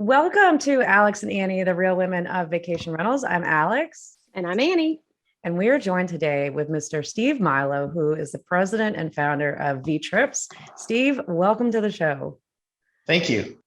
Welcome to Alex and Annie, the real women of vacation rentals. I'm Alex. And I'm Annie. And we are joined today with Mr. Steve Milo, who is the president and founder of Vtrips. Steve, welcome to the show. Thank you.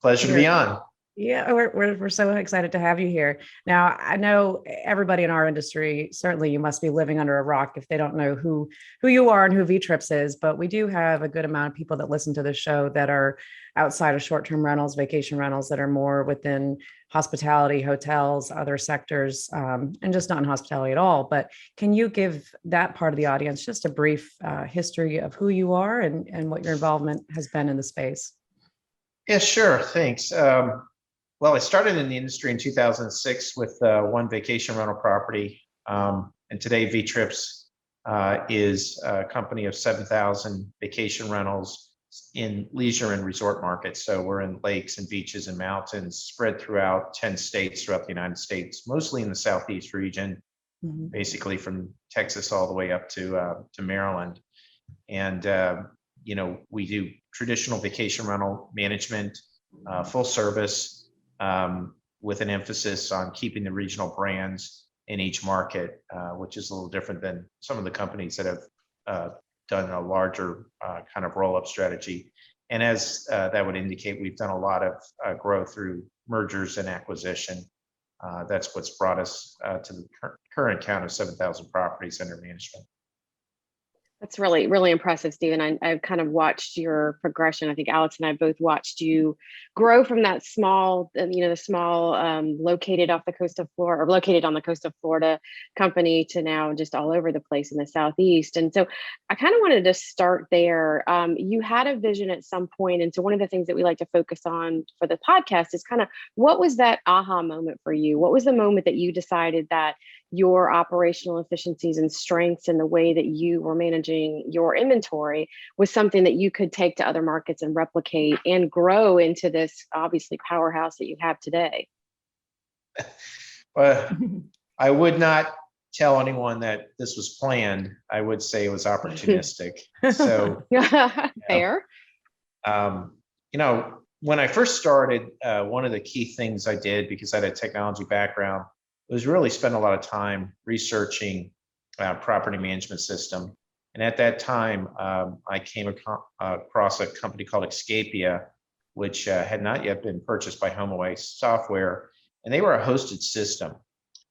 Pleasure to be on. Yeah, we're so excited to have you here. Now, I know everybody in our industry, certainly you must be living under a rock if they don't know who you are and who Vtrips is, but we do have a good amount of people that listen to the show that are outside of short-term rentals, vacation rentals, that are more within hospitality, hotels, other sectors, and just not in hospitality at all. But can you give that part of the audience just a brief history of who you are and what your involvement has been in the space? Yeah, sure. Thanks. Well, I started in the industry in 2006 with one vacation rental property. And today Vtrips is a company of 7,000 vacation rentals in leisure and resort markets. So we're in lakes and beaches and mountains spread throughout 10 states throughout the United States, mostly in the Southeast region, basically from Texas all the way up to Maryland. And, we do traditional vacation rental management, full service, with an emphasis on keeping the regional brands in each market, which is a little different than some of the companies that have done a larger kind of roll-up strategy. And as that would indicate, we've done a lot of growth through mergers and acquisition. That's what's brought us to the current count of 7,000 properties under management. That's really, really impressive, Stephen. I've kind of watched your progression. I think Alex and I both watched you grow from that small, located off the coast of Florida, or located on the coast of Florida company, to now just all over the place in the Southeast. And so I kind of wanted to start there. You had a vision at some point. And so one of the things that we like to focus on for the podcast is kind of, what was that aha moment for you? What was the moment that you decided that your operational efficiencies and strengths and the way that you were managing your inventory was something that you could take to other markets and replicate and grow into this obviously powerhouse that you have today? Well, I would not tell anyone that this was planned. I would say it was opportunistic. So fair. When I first started, one of the key things I did, because I had a technology background, was really spend a lot of time researching property management system. And at that time, I came across a company called Escapia, which had not yet been purchased by HomeAway Software, and they were a hosted system.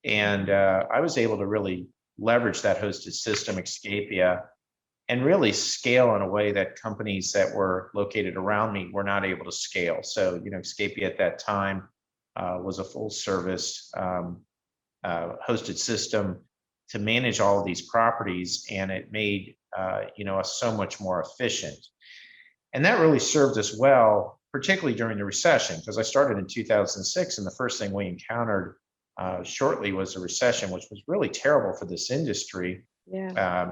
And I was able to really leverage that hosted system, Escapia, and really scale in a way that companies that were located around me were not able to scale. So, Escapia at that time was a full service hosted system to manage all of these properties, and it made us so much more efficient. And that really served us well, particularly during the recession, because I started in 2006, and the first thing we encountered shortly was a recession, which was really terrible for this industry. Yeah.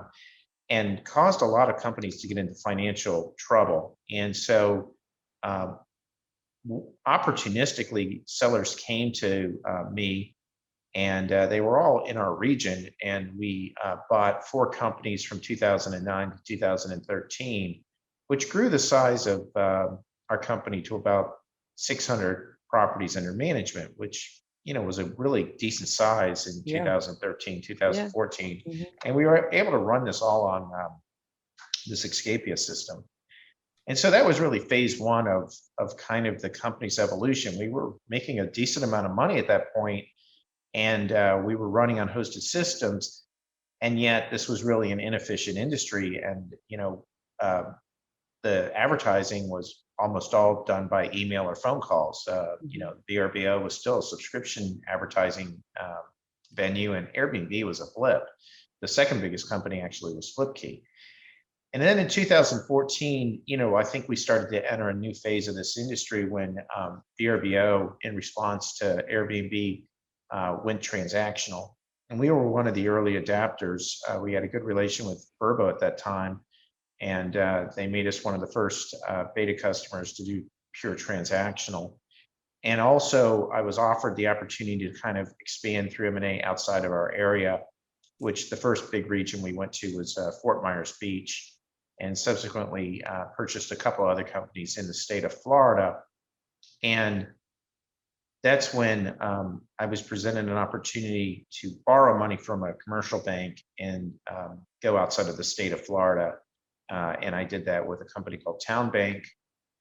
And caused a lot of companies to get into financial trouble. And so opportunistically, sellers came to me, and they were all in our region, and we bought 4 companies from 2009 to 2013, which grew the size of our company to about 600 properties under management, which was a really decent size in 2013, 2014. Yeah. And we were able to run this all on this Escapia system. And so that was really phase one of kind of the company's evolution. We were making a decent amount of money at that point, and we were running on hosted systems, and yet this was really an inefficient industry. And the advertising was almost all done by email or phone calls. VRBO was still a subscription advertising venue, and Airbnb was a flip. The second biggest company actually was Flipkey. And then in 2014, I think we started to enter a new phase of this industry when VRBO, in response to Airbnb, went transactional. And we were one of the early adapters. We had a good relation with Vrbo at that time, and they made us one of the first beta customers to do pure transactional. And also, I was offered the opportunity to kind of expand through M&A outside of our area, which the first big region we went to was Fort Myers Beach, and subsequently purchased a couple other companies in the state of Florida. And that's when I was presented an opportunity to borrow money from a commercial bank and go outside of the state of Florida. And I did that with a company called Town Bank.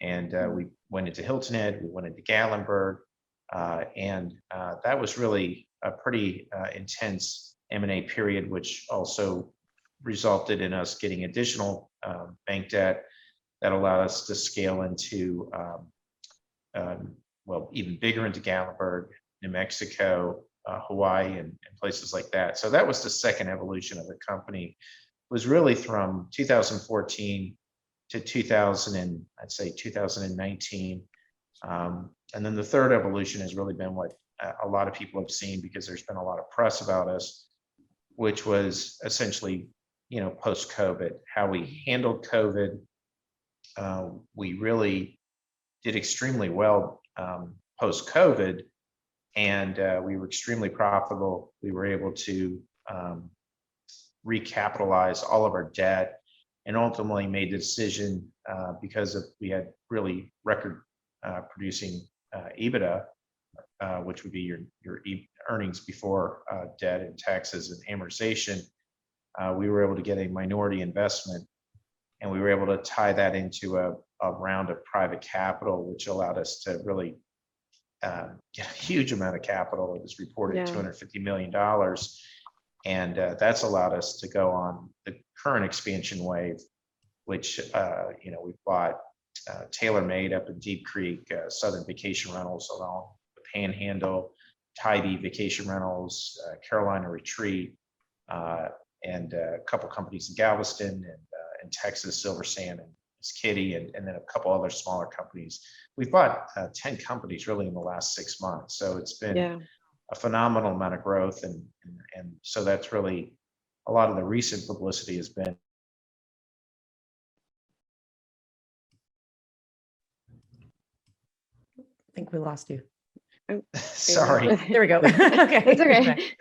And we went into Hilton Head, we went into Gatlinburg, and that was really a pretty intense M&A period, which also resulted in us getting additional bank debt that allowed us to scale into, well, even bigger into Gatlinburg, New Mexico, Hawaii, and places like that. So that was the second evolution of the company. It was really from 2014 to 2000, and I'd say 2019. And then the third evolution has really been what a lot of people have seen, because there's been a lot of press about us, which was essentially, post-COVID, how we handled COVID. We really did extremely well post-COVID, and we were extremely profitable. We were able to recapitalize all of our debt, and ultimately made the decision, because we had really record producing EBITDA, which would be your earnings before debt and taxes and amortization. We were able to get a minority investment, and we were able to tie that into a round of private capital, which allowed us to really get a huge amount of capital. It was reported $250 million. And that's allowed us to go on the current expansion wave, which, we bought TaylorMade up in Deep Creek, Southern Vacation Rentals along the Panhandle, Tybee Vacation Rentals, Carolina Retreat, and a couple companies in Galveston and Texas, Silver Sand and Kitty, and then a couple other smaller companies. We've bought 10 companies really in the last 6 months. So it's been a phenomenal amount of growth. And so that's really a lot of the recent publicity has been. I think we lost you. Sorry. There we go. Okay. It's okay.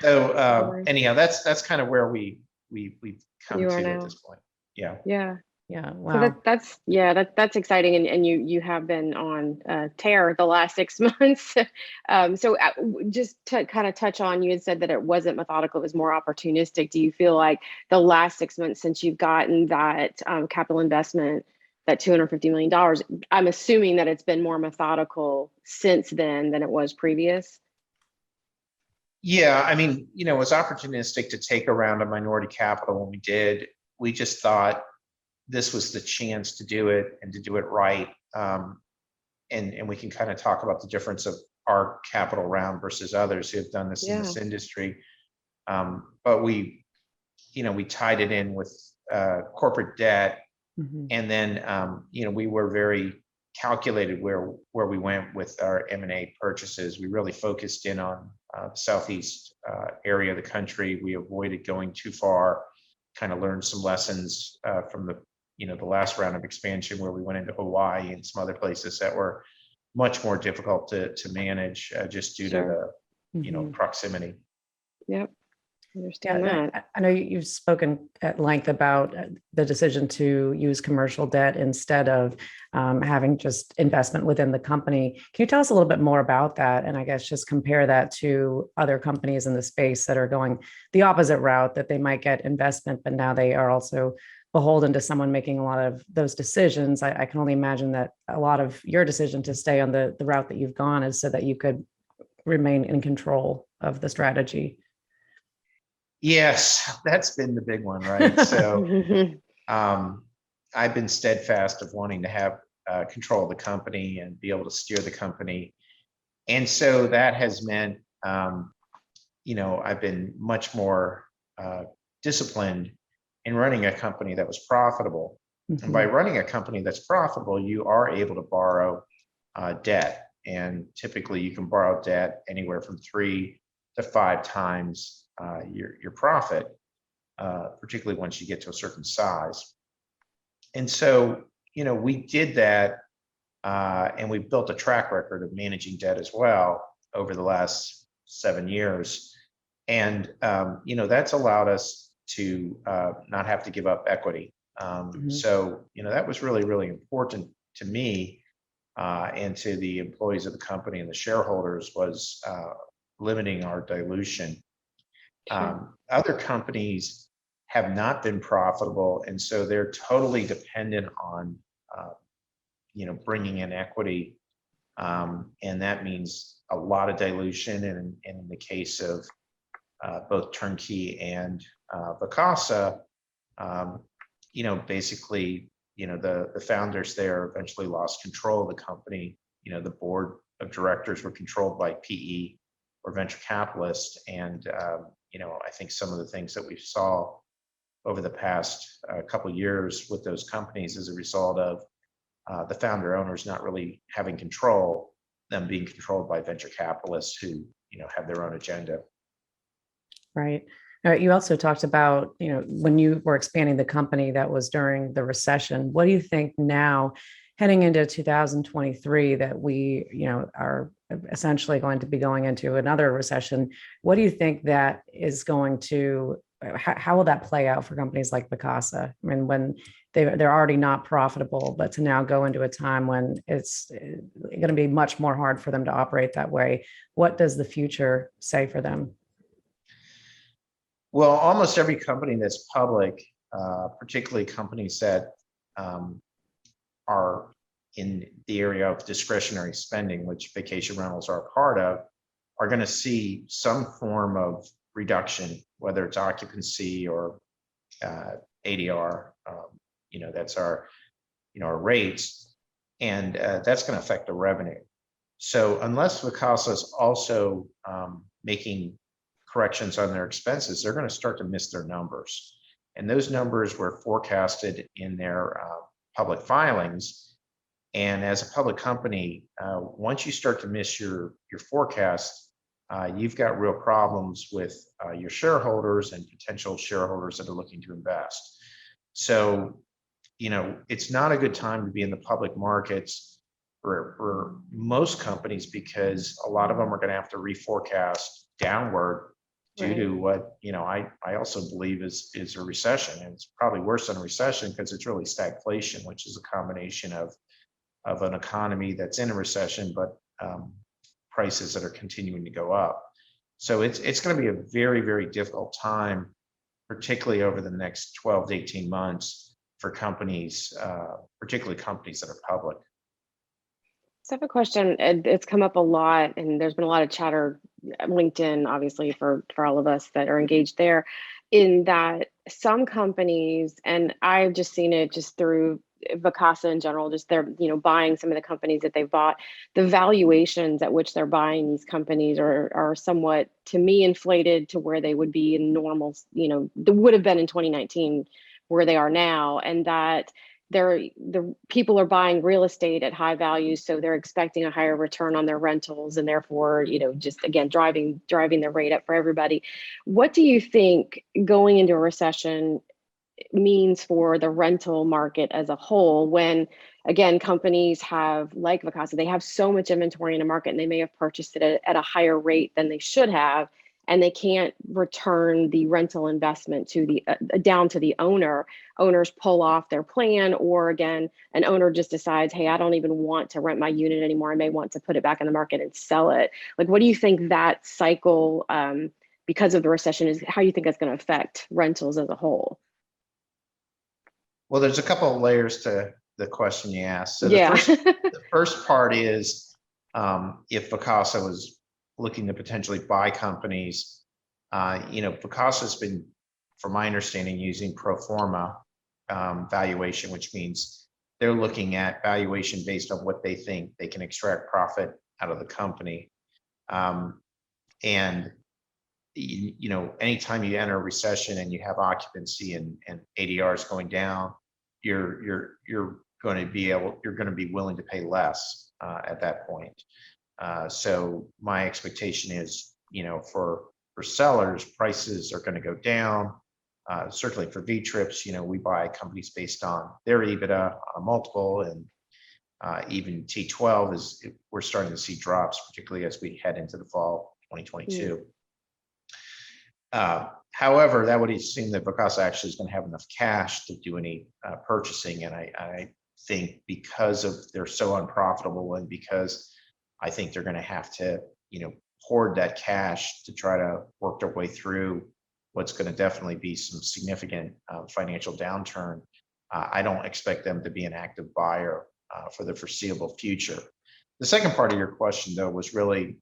So anyhow, that's kind of where we've come to at this point. Yeah. Wow. So that's exciting, and you have been on tear the last 6 months. So just to kind of touch on, you had said that it wasn't methodical, it was more opportunistic. Do you feel like the last 6 months since you've gotten that capital investment, that $250 million, I'm assuming that it's been more methodical since then than it was previous? Yeah, I mean, it was opportunistic to take a round of minority capital when we did. We just thought this was the chance to do it and to do it right. And we can kind of talk about the difference of our capital round versus others who have done this in this industry. But we tied it in with corporate debt. And then, we were very calculated where we went with our M&A purchases. We really focused in on the southeast area of the country. We avoided going too far, kind of learned some lessons from the last round of expansion, where we went into Hawaii and some other places that were much more difficult to manage just due to the proximity. Yep. Understand that. I know you've spoken at length about the decision to use commercial debt instead of having just investment within the company. Can you tell us a little bit more about that? And I guess just compare that to other companies in the space that are going the opposite route, that they might get investment, but now they are also beholden to someone making a lot of those decisions. I can only imagine that a lot of your decision to stay on the route that you've gone is so that you could remain in control of the strategy. Yes, that's been the big one, right? So I've been steadfast of wanting to have control of the company and be able to steer the company. And so that has meant, I've been much more disciplined in running a company that was profitable. And by running a company that's profitable, you are able to borrow debt. And typically you can borrow debt anywhere from 3 to 5 times your profit, particularly once you get to a certain size. And so, we did that, and we built a track record of managing debt as well over the last 7 years. And, that's allowed us to not have to give up equity. So, that was really, really important to me. and to the employees of the company and the shareholders was limiting our dilution. Other companies have not been profitable, and so they're totally dependent on bringing in equity, and that means a lot of dilution. And in the case of both Turnkey and Vacasa, basically, the founders there eventually lost control of the company. The board of directors were controlled by PE or venture capitalists, and I think some of the things that we saw over the past couple of years with those companies as a result of the founder owners not really having control, them being controlled by venture capitalists who have their own agenda. Right. You also talked about, when you were expanding the company, that was during the recession. What do you think now, heading into 2023, that we, are essentially going to be going into another recession? What do you think that is going to, how will that play out for companies like Vacasa? I mean, when they're already not profitable, but to now go into a time when it's going to be much more hard for them to operate that way. What does the future say for them? Well, almost every company that's public, particularly companies that are in the area of discretionary spending, which vacation rentals are a part of, are going to see some form of reduction, whether it's occupancy or ADR. That's our rates, and that's going to affect the revenue. So unless Vacasa is also making corrections on their expenses, they're going to start to miss their numbers. And those numbers were forecasted in their public filings. And as a public company, once you start to miss your forecast, you've got real problems with your shareholders and potential shareholders that are looking to invest. So, it's not a good time to be in the public markets for most companies, because a lot of them are going to have to reforecast downward due to what I also believe is a recession. And it's probably worse than a recession because it's really stagflation, which is a combination of an economy that's in a recession, but prices that are continuing to go up. So it's going to be a very, very difficult time, particularly over the next 12 to 18 months for companies, particularly companies that are public. So I have a question. It's come up a lot, and there's been a lot of chatter, LinkedIn, obviously, for all of us that are engaged there, in that some companies, and I've just seen it just through Vacasa in general, just they're, buying some of the companies that they've bought, the valuations at which they're buying these companies are somewhat, to me, inflated to where they would be in normal, they would have been in 2019 where they are now, and that the people are buying real estate at high values, so they're expecting a higher return on their rentals, and therefore, just again driving the rate up for everybody. What do you think going into a recession means for the rental market as a whole, when again companies have, like Vacasa, they have so much inventory in the market, and they may have purchased it at a higher rate than they should have, and they can't return the rental investment to the down to the owner. Owners pull off their plan, or again, an owner just decides, hey, I don't even want to rent my unit anymore. I may want to put it back in the market and sell it. Like, what do you think that cycle, because of the recession, is how you think that's going to affect rentals as a whole? Well, there's a couple of layers to the question you asked. So Yeah. the first part is, if Vacasa was looking to potentially buy companies, Vacasa's been, from my understanding, using pro forma valuation, which means they're looking at valuation based on what they think they can extract profit out of the company. And anytime you enter a recession and you have occupancy and ADRs going down, you're going to be willing to pay less at that point. So my expectation is, for sellers, prices are going to go down. Certainly for Vtrips, we buy companies based on their EBITDA on a multiple, and even T12 we're starting to see drops, particularly as we head into the fall 2022. However, that would assume that Vacasa actually is going to have enough cash to do any purchasing, and I think because of they're so unprofitable and because I think they're going to have to, hoard that cash to try to work their way through what's going to definitely be some significant financial downturn. I don't expect them to be an active buyer for the foreseeable future. The second part of your question, though, was really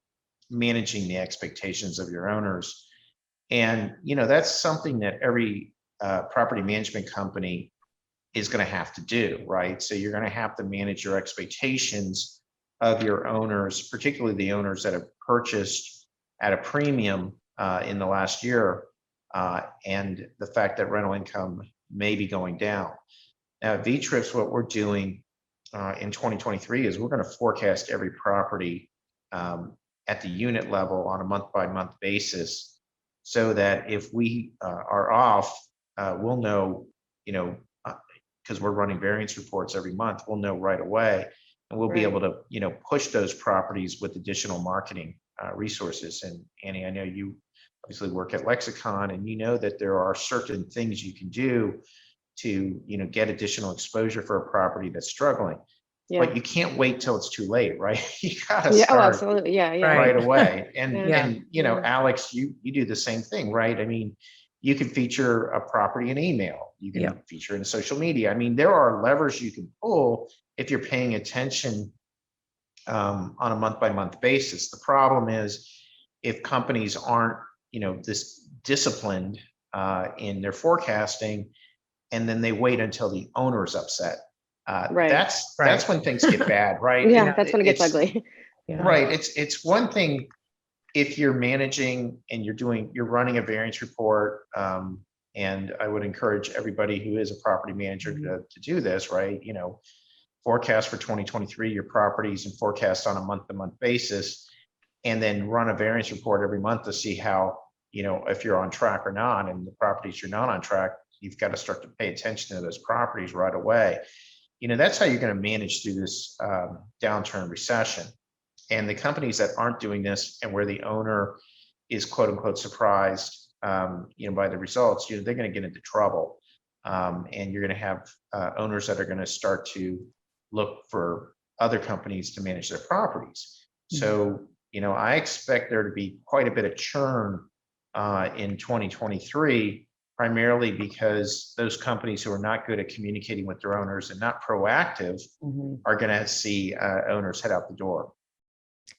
managing the expectations of your owners. And, that's something that every property management company is going to have to do, right? So you're going to have to manage your expectations of your owners, particularly the owners that have purchased at a premium in the last year, and the fact that rental income may be going down. Now, at Vtrips, what we're doing in 2023 is we're going to forecast every property at the unit level on a month-by-month basis, so that if we are off, we'll know, because we're running variance reports every month, we'll know right away, and we'll be able to, push those properties with additional marketing resources. And Annie, I know you obviously work at Lexicon, and you know that there are certain things you can do to, get additional exposure for a property that's struggling. Yeah. But you can't wait till it's too late, right? You gotta Oh, start absolutely. Yeah. Yeah. right away. And Yeah. and Alex, you do the same thing, right? I mean, you can feature a property in email, you can feature it in social media. I mean, there are levers you can pull if you're paying attention on a month-by-month basis. The problem is if companies aren't, this disciplined in their forecasting, and then they wait until the owner is upset. That's when things get bad, right? Yeah, that's when it gets ugly. Right. It's one thing if you're managing and you're running a variance report, and I would encourage everybody who is a property manager to do this, right? Forecast for 2023 your properties and forecast on a month-to-month basis, and then run a variance report every month to see how, if you're on track or not. And the properties you're not on track, you've got to start to pay attention to those properties right away. That's how you're going to manage through this downturn recession. And the companies that aren't doing this, and where the owner is quote unquote surprised, by the results, they're going to get into trouble. And you're going to have owners that are going to start to look for other companies to manage their properties. So, I expect there to be quite a bit of churn in 2023, primarily because those companies who are not good at communicating with their owners and not proactive are going to see owners head out the door.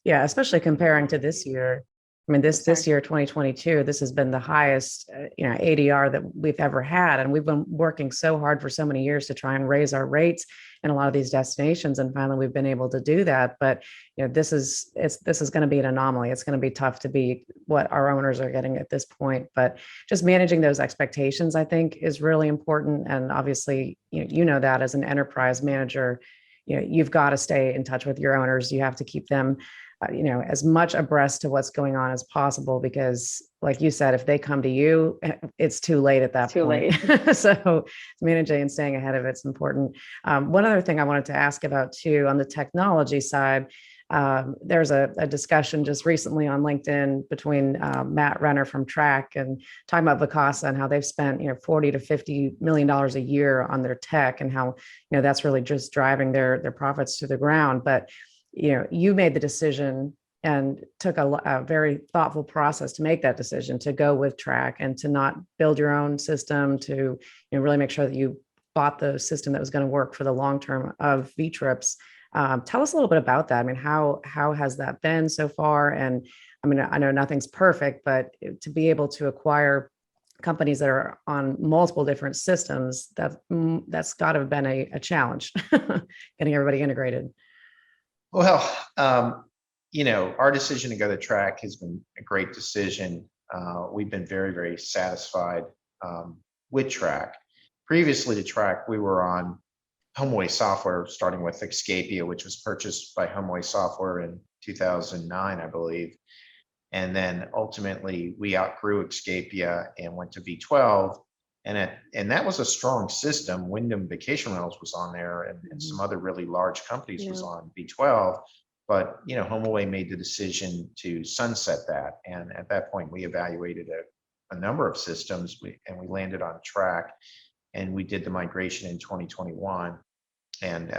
Yeah, especially comparing to this year. I mean, this year, 2022, this has been the highest, ADR that we've ever had. And we've been working so hard for so many years to try and raise our rates in a lot of these destinations. And finally, we've been able to do that. But, this is going to be an anomaly. It's going to be tough to beat what our owners are getting at this point. But just managing those expectations, I think, is really important. And obviously, that as an enterprise manager, you've got to stay in touch with your owners. You have to keep them as much abreast to what's going on as possible, because like you said, if they come to you, it's too late at that point. So managing and staying ahead of it's important. One other thing I wanted to ask about too, on the technology side, there's a discussion just recently on LinkedIn between Matt Renner from Track and talking about Vacasa and how they've spent $40 to $50 million a year on their tech, and how that's really just driving their profits to the ground. But you made the decision and took a very thoughtful process to make that decision to go with Track and to not build your own system, to really make sure that you bought the system that was going to work for the long term of Vtrips. Tell us a little bit about that. I mean, how has that been so far? And I mean, I know nothing's perfect, but to be able to acquire companies that are on multiple different systems, that's got to have been a challenge, getting everybody integrated. Well, our decision to go to Track has been a great decision. We've been very, very satisfied with Track. Previously to Track, we were on HomeAway software, starting with Escapia, which was purchased by HomeAway Software in 2009, I believe. And then ultimately we outgrew Escapia and went to V12. And that was a strong system. Wyndham Vacation Rentals was on there, and some other really large companies was on V12. But HomeAway made the decision to sunset that. And at that point, we evaluated a number of systems, and we landed on Track, and we did the migration in 2021. And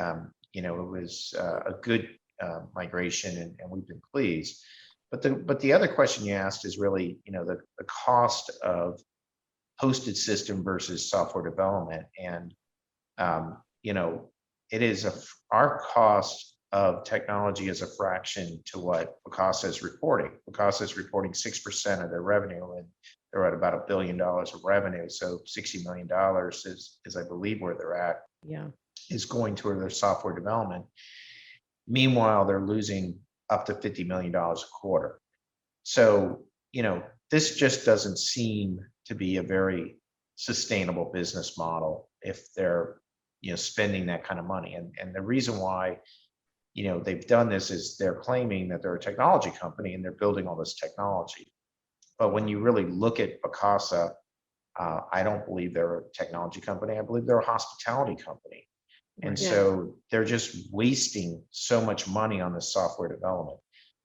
it was a good migration, and we've been pleased. But the other question you asked is really, the cost of hosted system versus software development. And it is our cost of technology is a fraction to what Vacasa is reporting. Vacasa is reporting 6% of their revenue, and they're at about $1 billion of revenue. So $60 million is I believe where they're at. Yeah. Is going toward their software development. Meanwhile, they're losing up to $50 million a quarter. So, this just doesn't seem to be a very sustainable business model if they're, spending that kind of money. And the reason why, they've done this is they're claiming that they're a technology company and they're building all this technology. But when you really look at Vacasa, I don't believe they're a technology company. I believe they're a hospitality company. And Yeah. so they're just wasting so much money on this software development.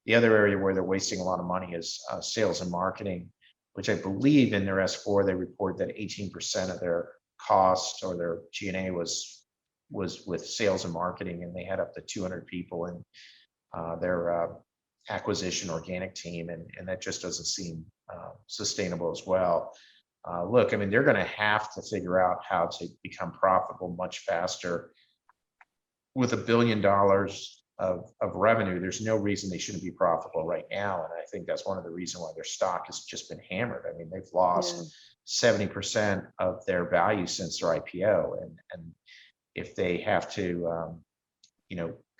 The other area where they're wasting a lot of money is sales and marketing, which I believe in their S4, they report that 18% of their costs or their G&A was with sales and marketing, and they had up to 200 people in their acquisition organic team, and that just doesn't seem sustainable as well. Look, I mean, they're going to have to figure out how to become profitable much faster. With $1 billion of revenue, there's no reason they shouldn't be profitable right now. And I think that's one of the reasons why their stock has just been hammered. I mean, they've lost 70% of their value since their IPO. And if they have to,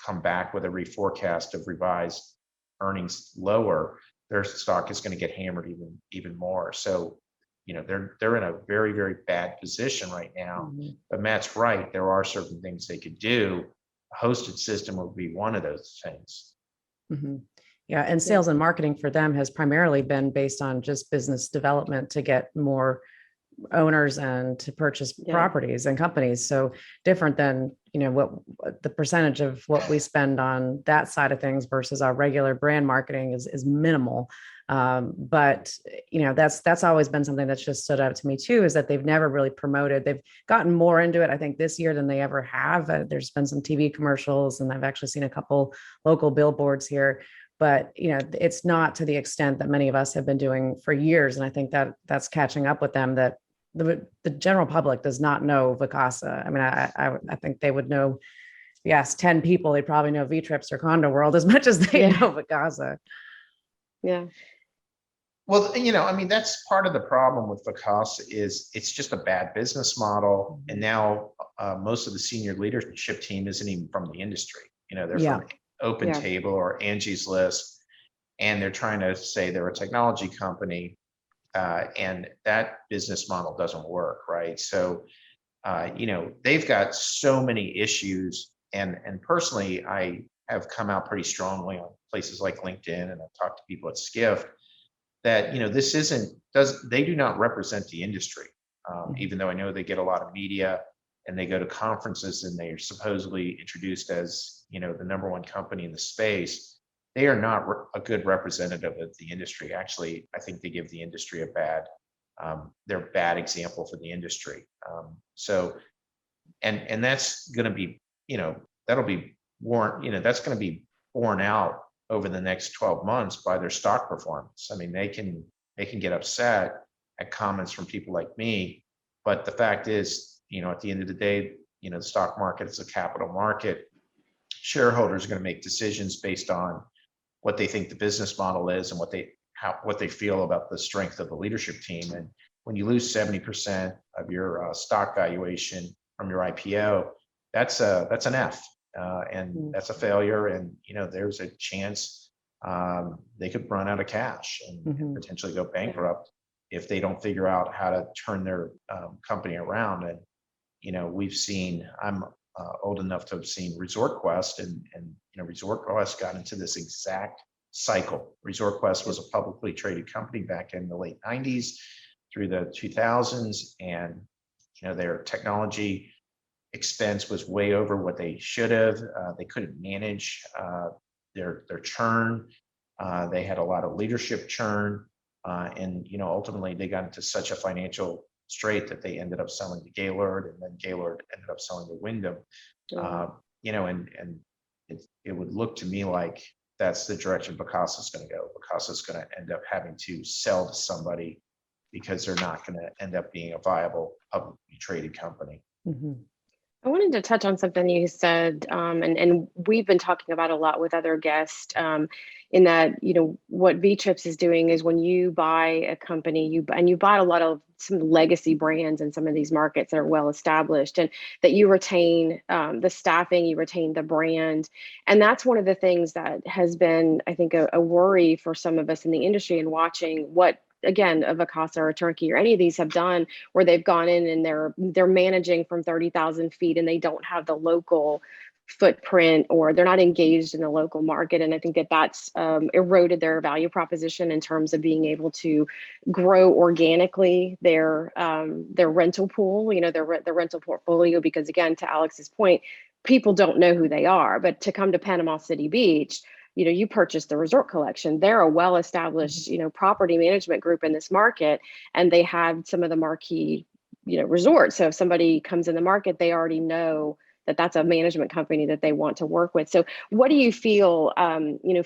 come back with a reforecast of revised earnings lower, their stock is going to get hammered even more. So, they're in a very, very bad position right now. Mhm. But Matt's right. There are certain things they could do. A hosted system would be one of those things. Mhm. Yeah, and sales and marketing for them has primarily been based on just business development to get more owners and to purchase properties and companies. So different than, what the percentage of what we spend on that side of things versus our regular brand marketing is minimal. But that's always been something that's just stood out to me too, is that they've never really promoted. They've gotten more into it, I think, this year than they ever have. There's been some TV commercials, and I've actually seen a couple local billboards here. But it's not to the extent that many of us have been doing for years, and I think that that's catching up with them. That the general public does not know Vacasa. I mean, I think they would know. Yes, 10 people, they probably know Vtrips or Condo World as much as they know Vacasa. Yeah. Well, I mean, that's part of the problem with Vacasa is it's just a bad business model. And now most of the senior leadership team isn't even from the industry. They're from Open Table or Angie's List, and they're trying to say they're a technology company, and that business model doesn't work, right? So, they've got so many issues, and personally, I have come out pretty strongly on places like LinkedIn, and I've talked to people at Skift that they do not represent the industry, even though I know they get a lot of media and they go to conferences and they are supposedly introduced as the #1 company in the space. They are not a good representative of the industry. Actually, I think they give the industry they're a bad example for the industry. So, and that's going to be, that'll be that's going to be borne out over the next 12 months by their stock performance. I mean, they can get upset at comments from people like me, but the fact is, at the end of the day, the stock market is a capital market. Shareholders are going to make decisions based on what they think the business model is and what they feel about the strength of the leadership team. And when you lose 70% of your stock valuation from your IPO, that's an F. And that's a failure. And, there's a chance they could run out of cash and potentially go bankrupt if they don't figure out how to turn their company around. And, I'm old enough to have seen Resort Quest, and Resort Quest got into this exact cycle. Resort Quest was a publicly traded company back in the late 90s through the 2000s. And, their technology expense was way over what they should have. They couldn't manage their churn. They had a lot of leadership churn, and ultimately they got into such a financial strait that they ended up selling to Gaylord, and then Gaylord ended up selling to Wyndham. And it would look to me like that's the direction Vacasa is going to go. Vacasa is going to end up having to sell to somebody because they're not going to end up being a viable publicly traded company. Mm-hmm. I wanted to touch on something you said, and we've been talking about a lot with other guests, in that, what Vtrips is doing is when you buy a company, you bought a lot of some legacy brands in some of these markets that are well established, and that you retain the staffing, you retain the brand. And that's one of the things that has been, I think, a worry for some of us in the industry, and watching what, again, a Vacasa or a Turnkey or any of these have done, where they've gone in and they're managing from 30,000 feet and they don't have the local footprint, or they're not engaged in the local market. And I think that that's eroded their value proposition in terms of being able to grow organically their rental pool, their rental portfolio. Because again, to Alex's point, people don't know who they are. But to come to Panama City Beach, you purchase the Resort Collection. They're a well-established, property management group in this market, and they have some of the marquee, resorts. So if somebody comes in the market, they already know that that's a management company that they want to work with. So what do you feel,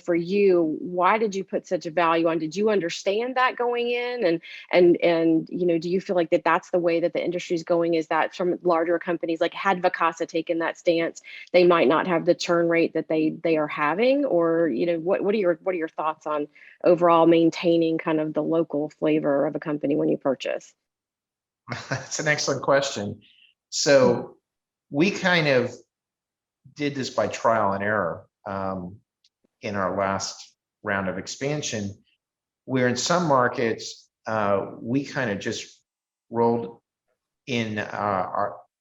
for you, why did you put such a value on? Did you understand that going in? And do you feel like that's the way that the industry is going? Is that from larger companies, like had Vacasa taken that stance, they might not have the churn rate that they are having? Or, what are your thoughts on overall maintaining kind of the local flavor of a company when you purchase? That's an excellent question. So we kind of did this by trial and error in our last round of expansion, where in some markets we kind of just rolled in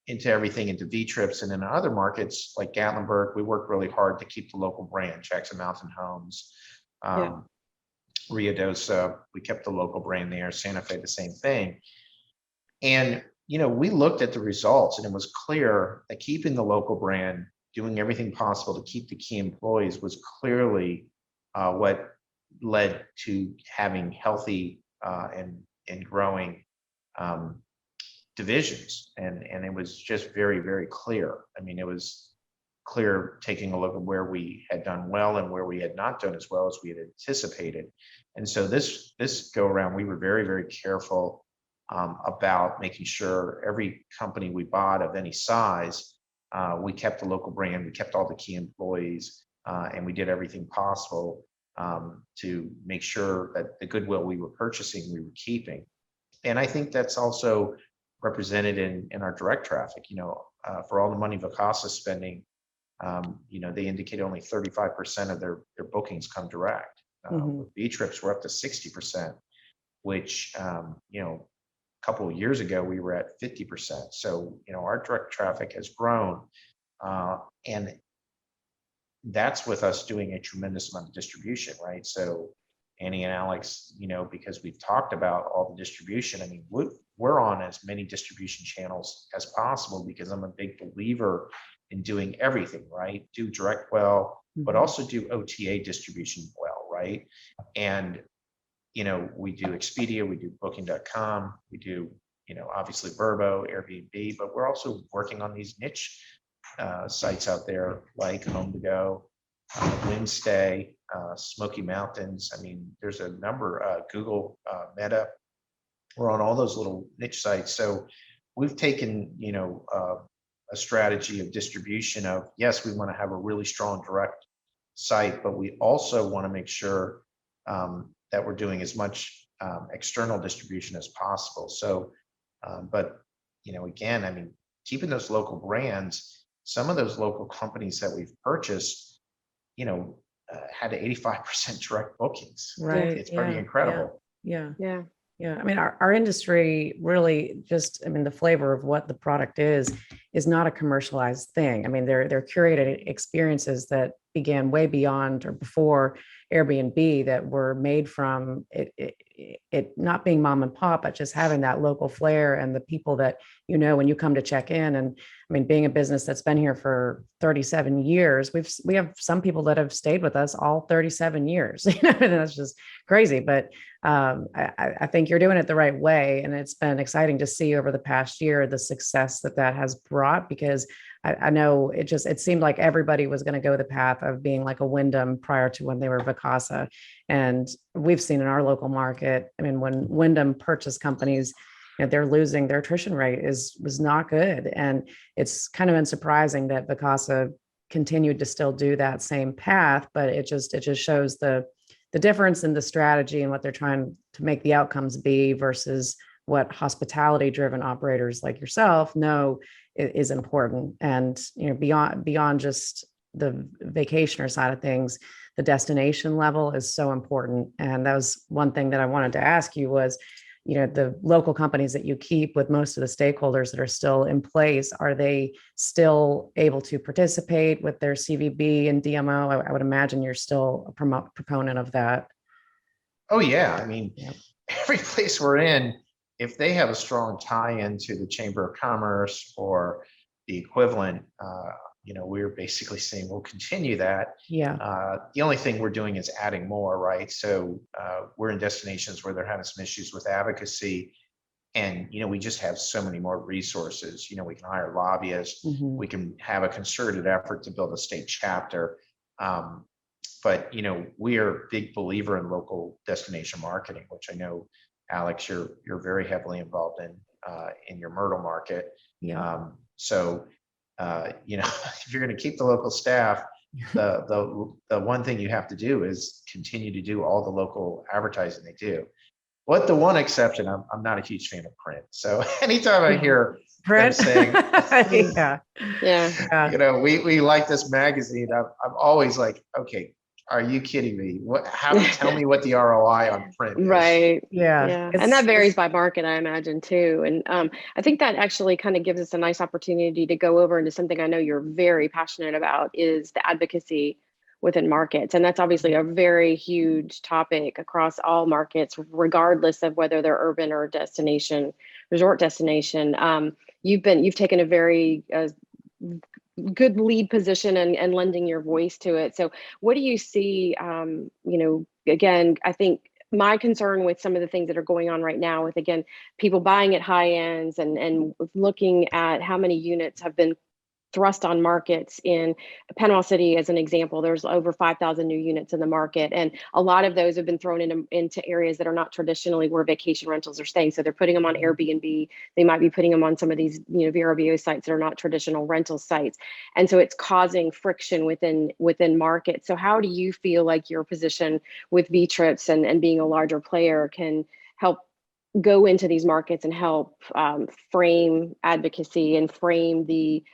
into everything into Vtrips, and in other markets like Gatlinburg, we worked really hard to keep the local brand. Jackson Mountain Homes, Rio Dosa, we kept the local brand there. Santa Fe, the same thing. And we looked at the results, and it was clear that keeping the local brand, doing everything possible to keep the key employees, was clearly what led to having healthy and growing divisions. And it was just very, very clear. I mean, it was clear taking a look at where we had done well and where we had not done as well as we had anticipated. And so this go around, we were very, very careful about making sure every company we bought of any size, we kept the local brand, we kept all the key employees, and we did everything possible to make sure that the goodwill we were purchasing, we were keeping. And I think that's also represented in our direct traffic. For all the money Vacasa is spending, they indicate only 35% of their bookings come direct. With Vtrips, we're up to 60%, which, a couple of years ago, we were at 50%. So, our direct traffic has grown. And that's with us doing a tremendous amount of distribution, right? So Annie and Alex, because we've talked about all the distribution, I mean, we're on as many distribution channels as possible, because I'm a big believer in doing everything, right? Do direct well, but also do OTA distribution well, right? And we do Expedia, we do Booking.com, we do, obviously Vrbo, Airbnb, but we're also working on these niche sites out there like Home to Go, Windstay, Smoky Mountains. I mean, there's a number, Google, Meta. We're on all those little niche sites. So we've taken, a strategy of distribution of, yes, we want to have a really strong direct site, but we also want to make sure that we're doing as much external distribution as possible. So, but, again, I mean, keeping those local brands, some of those local companies that we've purchased, had 85% direct bookings. Right. It's pretty incredible. Yeah. I mean, our industry really the flavor of what the product is not a commercialized thing. I mean, they're curated experiences that began way beyond or before Airbnb, that were made from it not being mom and pop, but just having that local flair and the people that, when you come to check in. And I mean, being a business that's been here for 37 years, we have some people that have stayed with us all 37 years. And that's just crazy. But I think you're doing it the right way. And it's been exciting to see over the past year the success that has brought, because I know it seemed like everybody was going to go the path of being like a Wyndham prior to when they were Vacasa. And we've seen in our local market, I mean, when Wyndham purchased companies, they're losing, their attrition rate was not good. And it's kind of unsurprising that Vacasa continued to still do that same path, but it just shows the difference in the strategy and what they're trying to make the outcomes be versus what hospitality driven operators like yourself know is important. And beyond just the vacationer side of things, the destination level is so important. And that was one thing that I wanted to ask you was, the local companies that you keep with most of the stakeholders that are still in place, are they still able to participate with their CVB and DMO? I would imagine you're still a proponent of that. Oh yeah, I mean, every place we're in, if they have a strong tie into the Chamber of Commerce or the equivalent, we're basically saying we'll continue that. Yeah. The only thing we're doing is adding more, right? So we're in destinations where they're having some issues with advocacy, and we just have so many more resources. We can hire lobbyists, we can have a concerted effort to build a state chapter. But we are a big believer in local destination marketing, which I know, Alex, you're very heavily involved in your Myrtle market. Yeah. If you're going to keep the local staff, the one thing you have to do is continue to do all the local advertising they do. But the one exception, I'm not a huge fan of print. So anytime I hear print saying, we like this magazine, I'm always like, okay, are you kidding me? Tell me what the ROI on print is. Right. Yeah. And that varies by market, I imagine, too. And I think that actually kind of gives us a nice opportunity to go over into something I know you're very passionate about, is the advocacy within markets. And that's obviously a very huge topic across all markets, regardless of whether they're urban or resort destination. You've taken a very good lead position and lending your voice to it. So what do you see, again, I think my concern with some of the things that are going on right now with, again, people buying at high ends and looking at how many units have been thrust on markets in Panama City, as an example, there's over 5,000 new units in the market. And a lot of those have been thrown into areas that are not traditionally where vacation rentals are staying. So they're putting them on Airbnb. They might be putting them on some of these, VRBO sites that are not traditional rental sites. And so it's causing friction within markets. So how do you feel like your position with Vtrips and being a larger player can help go into these markets and help frame advocacy and frame the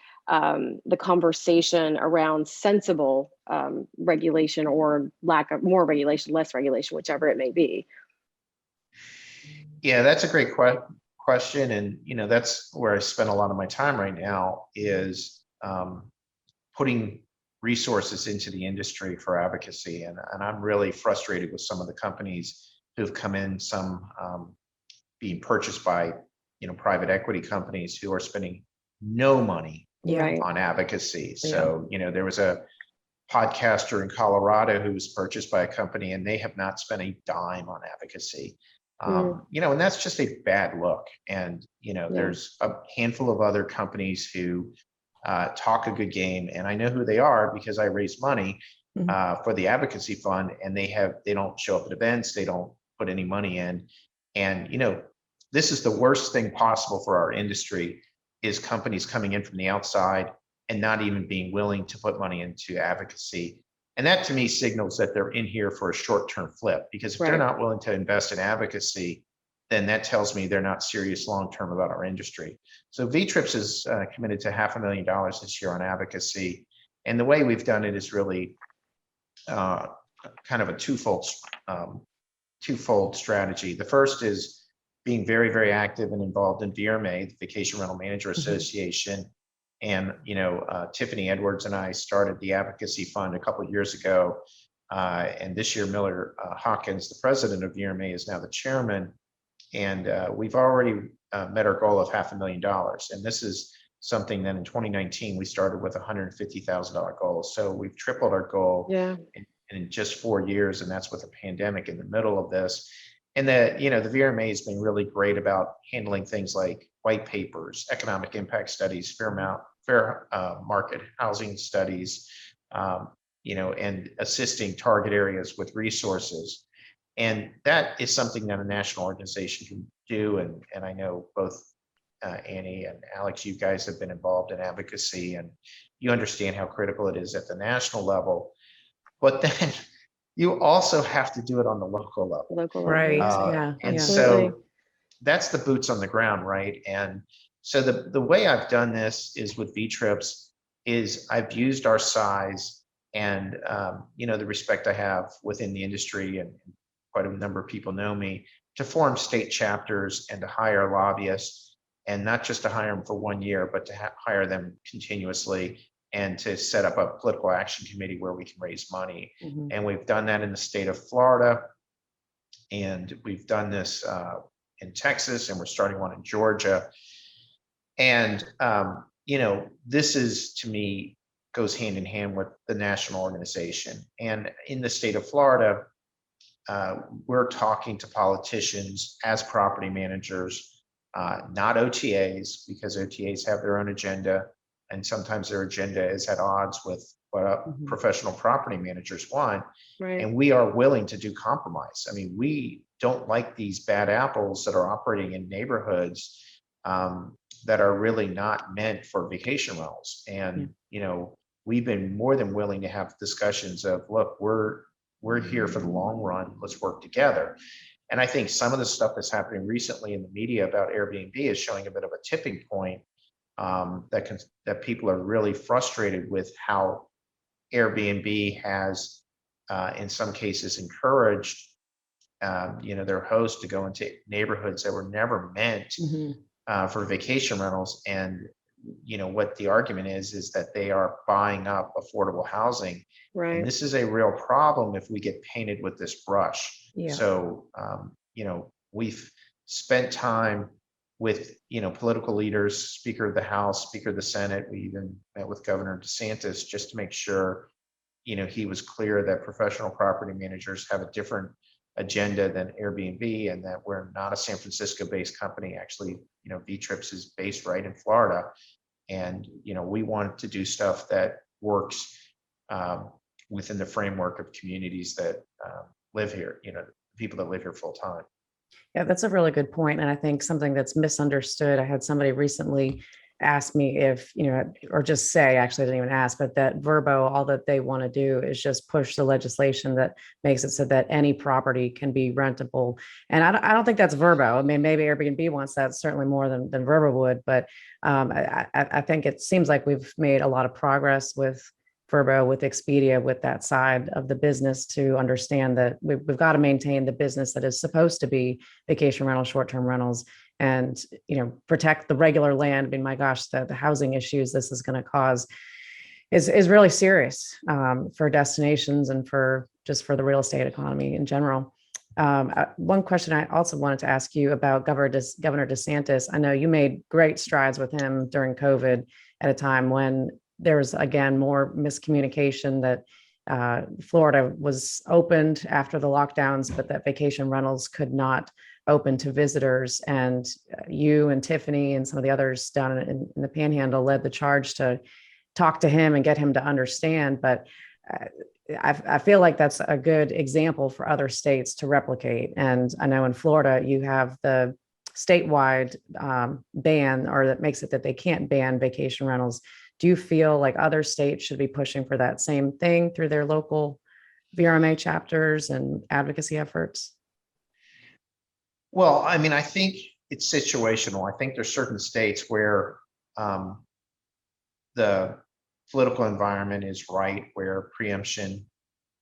conversation around sensible regulation or lack of more regulation, less regulation, whichever it may be? Yeah, that's a great question. And, that's where I spend a lot of my time right now, is putting resources into the industry for advocacy. And I'm really frustrated with some of the companies who've come in, some being purchased by, private equity companies who are spending no money on advocacy. So, there was a podcaster in Colorado who was purchased by a company, and they have not spent a dime on advocacy. And that's just a bad look. And, there's a handful of other companies who talk a good game, and I know who they are because I raise money for the advocacy fund, and they don't show up at events. They don't put any money in. And, this is the worst thing possible for our industry, is companies coming in from the outside and not even being willing to put money into advocacy. And that, to me, signals that they're in here for a short-term flip, because if they're not willing to invest in advocacy, then that tells me they're not serious long-term about our industry. So Vtrips is committed to $500,000 this year on advocacy. And the way we've done it is really kind of a twofold strategy. The first is being very, very active and involved in VRMA, the Vacation Rental Manager Association. And, Tiffany Edwards and I started the advocacy fund a couple of years ago. And this year, Miller Hawkins, the president of VRMA, is now the chairman. And we've already met our goal of $500,000. And this is something that in 2019, we started with a $150,000 goal. So we've tripled our goal in just 4 years. And that's with a pandemic in the middle of this. And the VRMA has been really great about handling things like white papers, economic impact studies, fair market housing studies, and assisting target areas with resources. And that is something that a national organization can do. And I know both Annie and Alex, you guys have been involved in advocacy, and you understand how critical it is at the national level. But then you also have to do it on the local level. Right. Yeah. And Absolutely. so that's the boots on the ground, right? And so the way I've done this is with Vtrips is I've used our size and the respect I have within the industry, and quite a number of people know me, to form state chapters and to hire lobbyists, and not just to hire them for 1 year, but to hire them continuously, and to set up a political action committee where we can raise money. Mhm. And we've done that in the state of Florida, and we've done this in Texas, and we're starting one in Georgia. And this is, to me, goes hand in hand with the national organization. And in the state of Florida, we're talking to politicians as property managers, not OTAs, because OTAs have their own agenda, and sometimes their agenda is at odds with what professional property managers want. Right. And we are willing to do compromise. I mean, we don't like these bad apples that are operating in neighborhoods that are really not meant for vacation rentals. And we've been more than willing to have discussions of, look, we're here for the long run. Let's work together. And I think some of the stuff that's happening recently in the media about Airbnb is showing a bit of a tipping point, that people are really frustrated with how Airbnb has, in some cases, encouraged their hosts to go into neighborhoods that were never meant for vacation rentals. And what the argument is that they are buying up affordable housing. Right. And this is a real problem if we get painted with this brush. Yeah. So we've spent time with political leaders, Speaker of the House, Speaker of the Senate. We even met with Governor DeSantis just to make sure he was clear that professional property managers have a different agenda than Airbnb, and that we're not a San Francisco-based company. Actually, Vtrips is based right in Florida, and we want to do stuff that works within the framework of communities that live here. People that live here full time. Yeah, that's a really good point. And I think something that's misunderstood. I had somebody recently ask me if, or just say, actually I didn't even ask, but that Verbo, all that they want to do is just push the legislation that makes it so that any property can be rentable. And I don't think that's Verbo. I mean, maybe Airbnb wants that certainly more than Verbo would, but I think it seems like we've made a lot of progress with Verbo, with Expedia, with that side of the business, to understand that we've got to maintain the business that is supposed to be vacation rentals, short-term rentals, and protect the regular land. I mean, my gosh, the housing issues this is going to cause is really serious for destinations and for the real estate economy in general. One question I also wanted to ask you about Governor DeSantis. I know you made great strides with him during COVID at a time when there was, again, more miscommunication that Florida was opened after the lockdowns, but that vacation rentals could not open to visitors. And you and Tiffany and some of the others down in the Panhandle led the charge to talk to him and get him to understand. But I feel like that's a good example for other states to replicate. And I know in Florida, you have the statewide ban, or that makes it that they can't ban vacation rentals. Do you feel like other states should be pushing for that same thing through their local VRMA chapters and advocacy efforts? Well, I mean, I think it's situational. I think there's certain states where the political environment is right, where preemption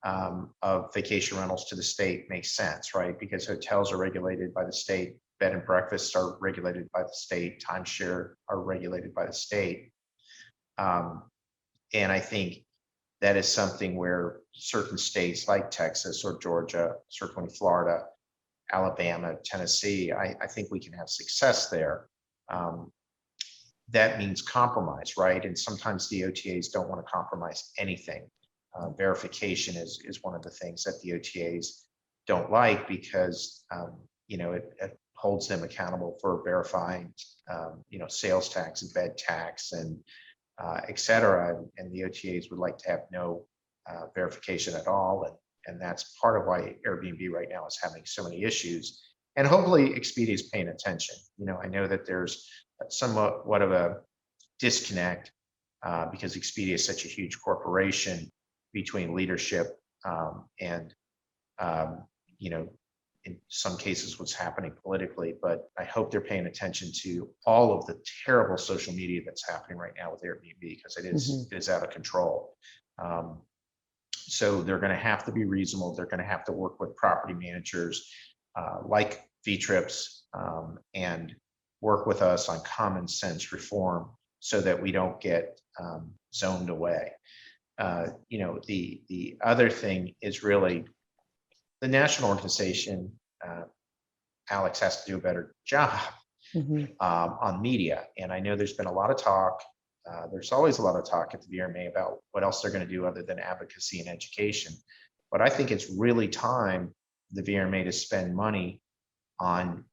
of vacation rentals to the state makes sense, right? Because hotels are regulated by the state, bed and breakfasts are regulated by the state, timeshare are regulated by the state. And I think that is something where certain states like Texas or Georgia, certainly Florida, Alabama, Tennessee, I think we can have success there. That means compromise, right? And sometimes the OTAs don't want to compromise anything. Verification is one of the things that the OTAs don't like because, it holds them accountable for verifying, sales tax and bed tax and et cetera. And the OTAs would like to have no verification at all. And that's part of why Airbnb right now is having so many issues. And hopefully Expedia is paying attention. I know that there's somewhat of a disconnect because Expedia is such a huge corporation between leadership and, in some cases what's happening politically, but I hope they're paying attention to all of the terrible social media that's happening right now with Airbnb because it is out of control. So they're going to have to be reasonable. They're going to have to work with property managers like Vtrips and work with us on common sense reform so that we don't get zoned away. The other thing is really the national organization. Alex has to do a better job on media. And I know there's been a lot of talk. There's always a lot of talk at the VRMA about what else they're going to do other than advocacy and education. But I think it's really time the VRMA to spend money on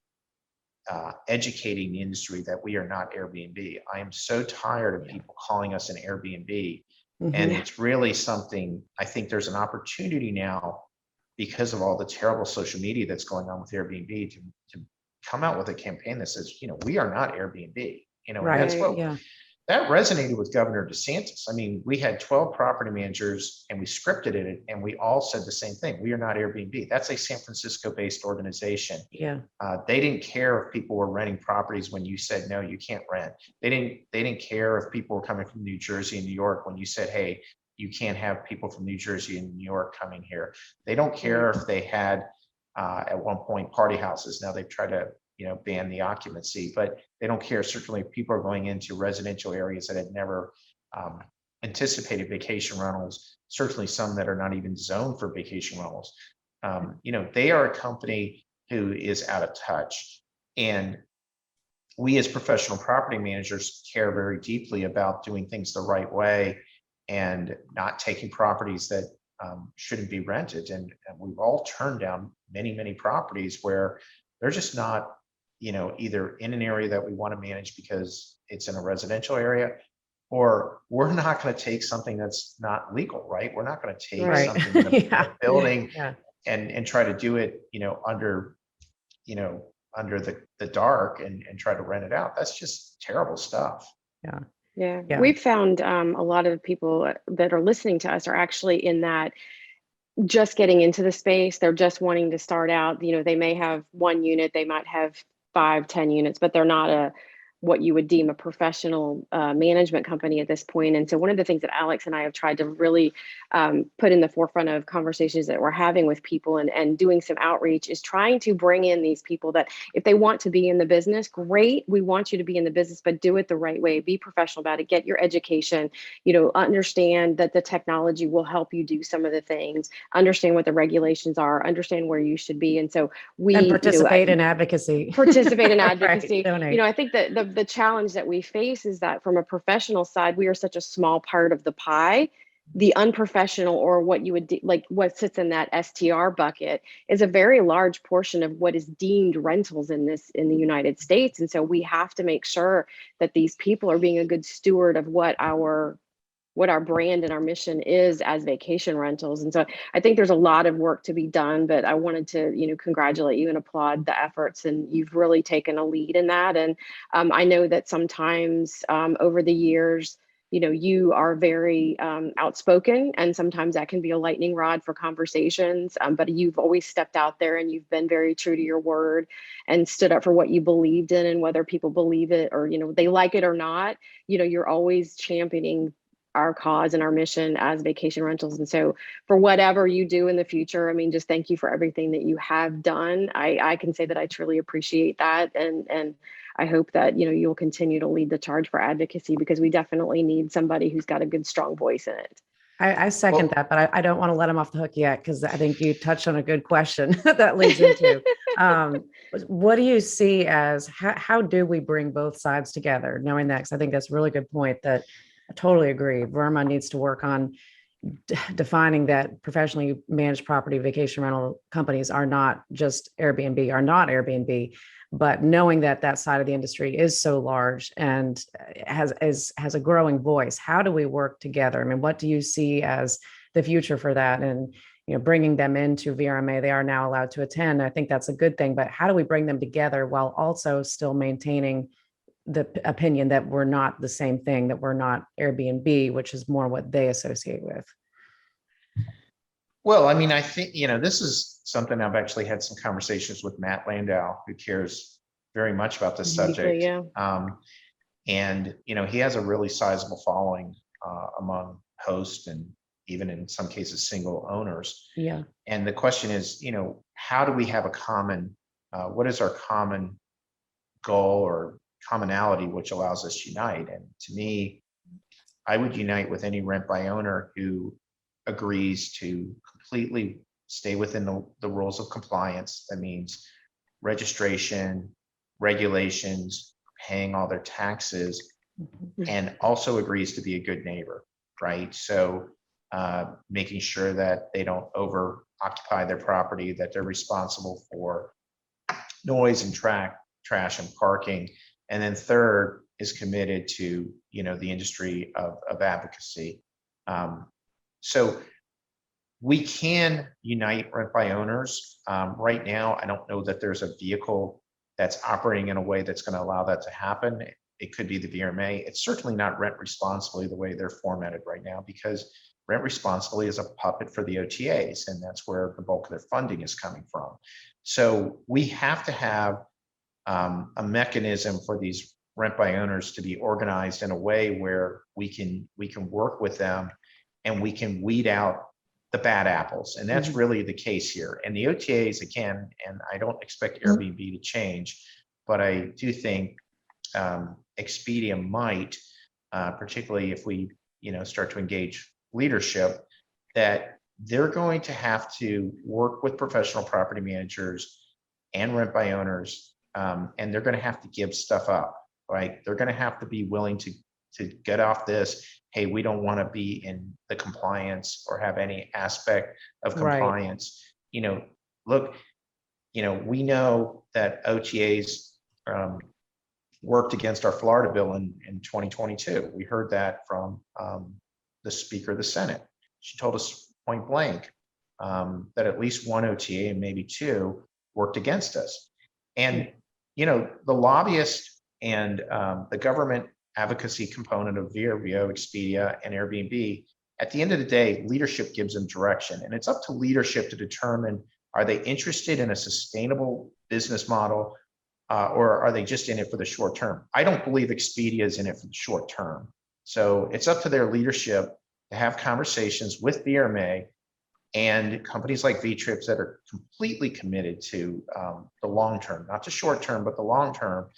educating the industry that we are not Airbnb. I am so tired of people calling us an Airbnb. And it's really something, I think there's an opportunity now because of all the terrible social media that's going on with Airbnb to come out with a campaign that says, we are not Airbnb, and that's what that resonated with Governor DeSantis. I mean, we had 12 property managers and we scripted it and we all said the same thing. We are not Airbnb. That's a San Francisco based organization. Yeah. They didn't care if people were renting properties when you said, no, you can't rent. They didn't care if people were coming from New Jersey and New York when you said, hey, you can't have people from New Jersey and New York coming here. They don't care if they had at one point party houses. Now they've tried to ban the occupancy, but they don't care. Certainly people are going into residential areas that had never anticipated vacation rentals, certainly some that are not even zoned for vacation rentals. They are a company who is out of touch. And we as professional property managers care very deeply about doing things the right way and not taking properties that shouldn't be rented. And we've all turned down many, many properties where they're just not, either in an area that we want to manage because it's in a residential area, or we're not going to take something that's not legal, right? We're not going to take something in a building and try to do it, under the dark and try to rent it out. That's just terrible stuff. Yeah. We've found a lot of people that are listening to us are actually in that just getting into the space. They're just wanting to start out. They may have one unit, they might have 5-10 units, but they're not what you would deem a professional management company at this point. And so one of the things that Alex and I have tried to really put in the forefront of conversations that we're having with people and doing some outreach is trying to bring in these people that if they want to be in the business, great, we want you to be in the business, but do it the right way, be professional about it, get your education, understand that the technology will help you do some of the things, understand what the regulations are, understand where you should be. And so and participate in advocacy. Participate in advocacy. Right, I think that the challenge that we face is that from a professional side, we are such a small part of the pie. The unprofessional, or what you would like what sits in that STR bucket, is a very large portion of what is deemed rentals in the United States. And so we have to make sure that these people are being a good steward of what our brand and our mission is as vacation rentals. And so I think there's a lot of work to be done, but I wanted to, congratulate you and applaud the efforts. And you've really taken a lead in that. And I know that sometimes over the years, you are very outspoken, and sometimes that can be a lightning rod for conversations. But you've always stepped out there and you've been very true to your word and stood up for what you believed in, and whether people believe it or, they like it or not, you're always championing our cause and our mission as vacation rentals. And so for whatever you do in the future, just thank you for everything that you have done. I can say that I truly appreciate that. And I hope that, you'll continue to lead the charge for advocacy, because we definitely need somebody who's got a good, strong voice in it. I second that, but I don't want to let him off the hook yet, because I think you touched on a good question that leads into what do you see as how do we bring both sides together, knowing that? Because I think that's a really good point that I totally agree. Verma needs to work on, defining that professionally managed property vacation rental companies are not just Airbnb, are not Airbnb, but knowing that that side of the industry is so large and has a growing voice. How do we work together? I mean, what do you see as the future for that? And bringing them into VRMA, they are now allowed to attend. I think that's a good thing. But how do we bring them together while also still maintaining the opinion that we're not the same thing, that we're not Airbnb, which is more what they associate with? Well, I mean, I think, this is something I've actually had some conversations with Matt Landau, who cares very much about this subject. Yeah. And, he has a really sizable following among hosts and even in some cases, single owners. Yeah. And the question is, how do we have a common, what is our common goal or commonality, which allows us to unite? And to me, I would unite with any rent by owner who agrees to completely stay within the rules of compliance. That means registration, regulations, paying all their taxes, and also agrees to be a good neighbor, right? So making sure that they don't over occupy their property, that they're responsible for noise and trash and parking. And then third is committed to, the industry of advocacy. So we can unite rent by owners. Right now, I don't know that there's a vehicle that's operating in a way that's going to allow that to happen. It could be the VRMA. It's certainly not rent responsibly the way they're formatted right now, because rent responsibly is a puppet for the OTAs, and that's where the bulk of their funding is coming from. So we have to have a mechanism for these rent by owners to be organized in a way where we can work with them and we can weed out the bad apples. And that's really the case here. And the OTAs, again, and I don't expect Airbnb to change, but I do think Expedia might, particularly if we, start to engage leadership, that they're going to have to work with professional property managers and rent by owners, and they're going to have to give stuff up, right? They're going to have to be willing to get off this. Hey, we don't want to be in the compliance or have any aspect of compliance. Right. Look, we know that OTAs worked against our Florida bill in 2022. We heard that from the Speaker of the Senate. She told us point blank that at least one OTA and maybe two worked against us. And, the lobbyist and the government advocacy component of VRBO, Expedia, and Airbnb, at the end of the day, leadership gives them direction. And it's up to leadership to determine, are they interested in a sustainable business model, or are they just in it for the short term? I don't believe Expedia is in it for the short term. So it's up to their leadership to have conversations with VRMA and companies like Vtrips that are completely committed to the long term, not the short term, but the long term,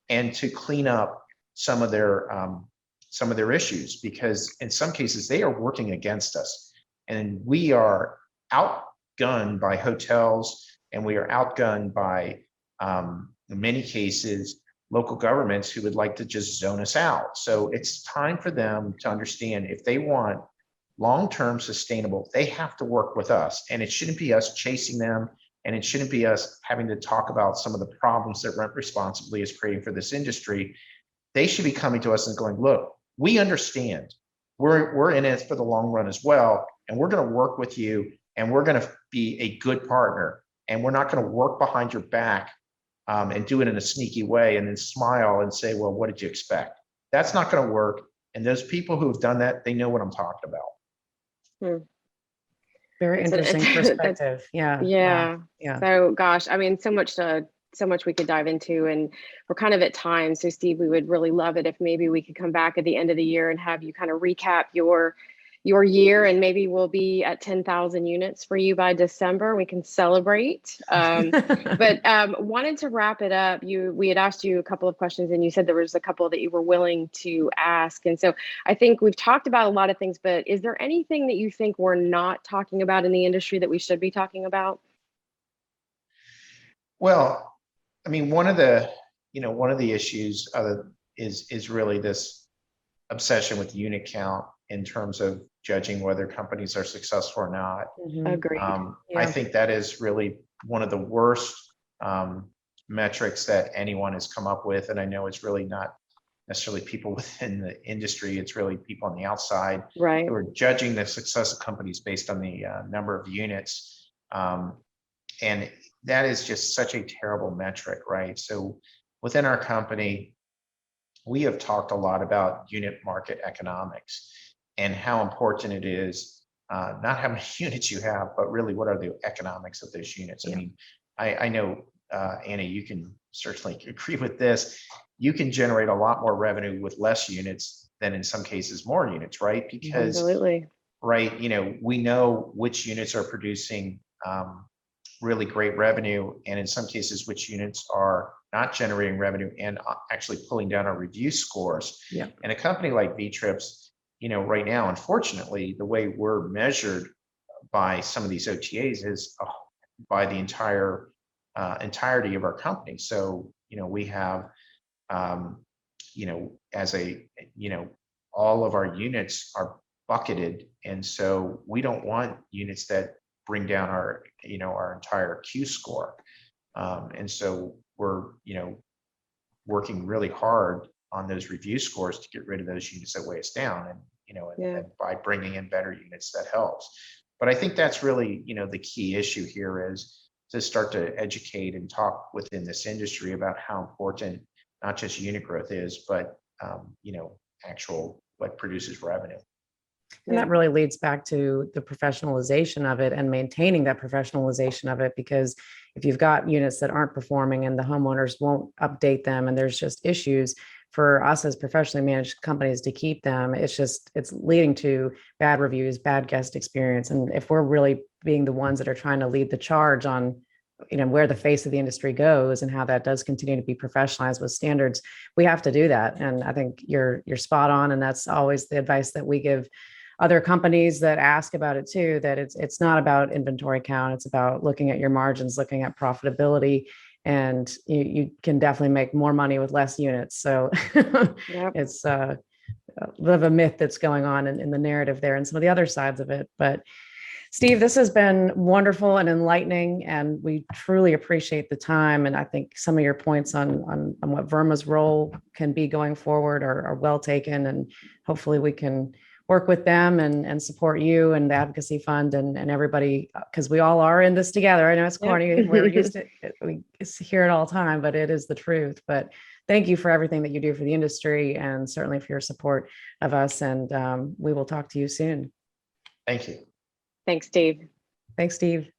and to clean up some of their issues, because in some cases they are working against us, and we are outgunned by hotels, and we are outgunned by in many cases local governments who would like to just zone us out. So it's time for them to understand, if they want long-term sustainable, they have to work with us, and it shouldn't be us chasing them, and it shouldn't be us having to talk about some of the problems that rent responsibly is creating for this industry. They should be coming to us and going, look, we understand. We're in it for the long run as well, and we're going to work with you, and we're going to be a good partner, and we're not going to work behind your back and do it in a sneaky way and then smile and say, well, what did you expect? That's not going to work. And those people who have done that, they know what I'm talking about. Very interesting perspective. Yeah. Yeah. Wow. Yeah. So gosh, I mean, so much we could dive into, and we're kind of at time. So Steve, we would really love it if maybe we could come back at the end of the year and have you kind of recap your year, and maybe we'll be at 10,000 units for you by December. We can celebrate. But wanted to wrap it up. We had asked you a couple of questions, and you said there was a couple that you were willing to ask. And so I think we've talked about a lot of things, but is there anything that you think we're not talking about in the industry that we should be talking about? Well, I mean, one of the issues is really this obsession with unit count in terms of judging whether companies are successful or not. Agreed. I think that is really one of the worst metrics that anyone has come up with. And I know it's really not necessarily people within the industry, it's really people on the outside Right. who are judging the success of companies based on the number of units. And that is just such a terrible metric, right? So within our company, we have talked a lot about unit market economics and how important it is, not how many units you have, but really what are the economics of those units. I mean, I know, Anna, you can certainly agree with this. You can generate a lot more revenue with less units than in some cases more units, right? Because, Absolutely. right, you know, we know which units are producing really great revenue, and in some cases, which units are not generating revenue and actually pulling down our review scores. Yeah. And a company like Vtrips, you know, right now, unfortunately, the way we're measured by some of these OTAs is by the entirety of our company. So, you know, we have, you know, as a, you know, all of our units are bucketed, and so we don't want units that bring down our, you know, our entire Q score. And so we're, you know, working really hard on those review scores to get rid of those units that weigh us down. And, you know, and by bringing in better units, that helps. But I think that's really, you know, the key issue here is to start to educate and talk within this industry about how important not just unit growth is, but, you know, actual what produces revenue. And that really leads back to the professionalization of it and maintaining that professionalization of it, because if you've got units that aren't performing and the homeowners won't update them and there's just issues, for us as professionally managed companies to keep them, it's leading to bad reviews, bad guest experience. And if we're really being the ones that are trying to lead the charge on, you know, where the face of the industry goes and how that does continue to be professionalized with standards, we have to do that. And I think you're spot on. And that's always the advice that we give other companies that ask about it too, that it's not about inventory count. It's about looking at your margins, looking at profitability, and you can definitely make more money with less units. So it's a bit of a myth that's going on in the narrative there and some of the other sides of it. But Steve, this has been wonderful and enlightening, and we truly appreciate the time. And I think some of your points on what Verma's role can be going forward are well taken, and hopefully we can work with them and support you and the Advocacy Fund and everybody, because we all are in this together. I know it's corny. We're used to we hear it all the time, but it is the truth. But thank you for everything that you do for the industry, and certainly for your support of us. And we will talk to you soon. Thank you. Thanks, Steve. Thanks, Steve.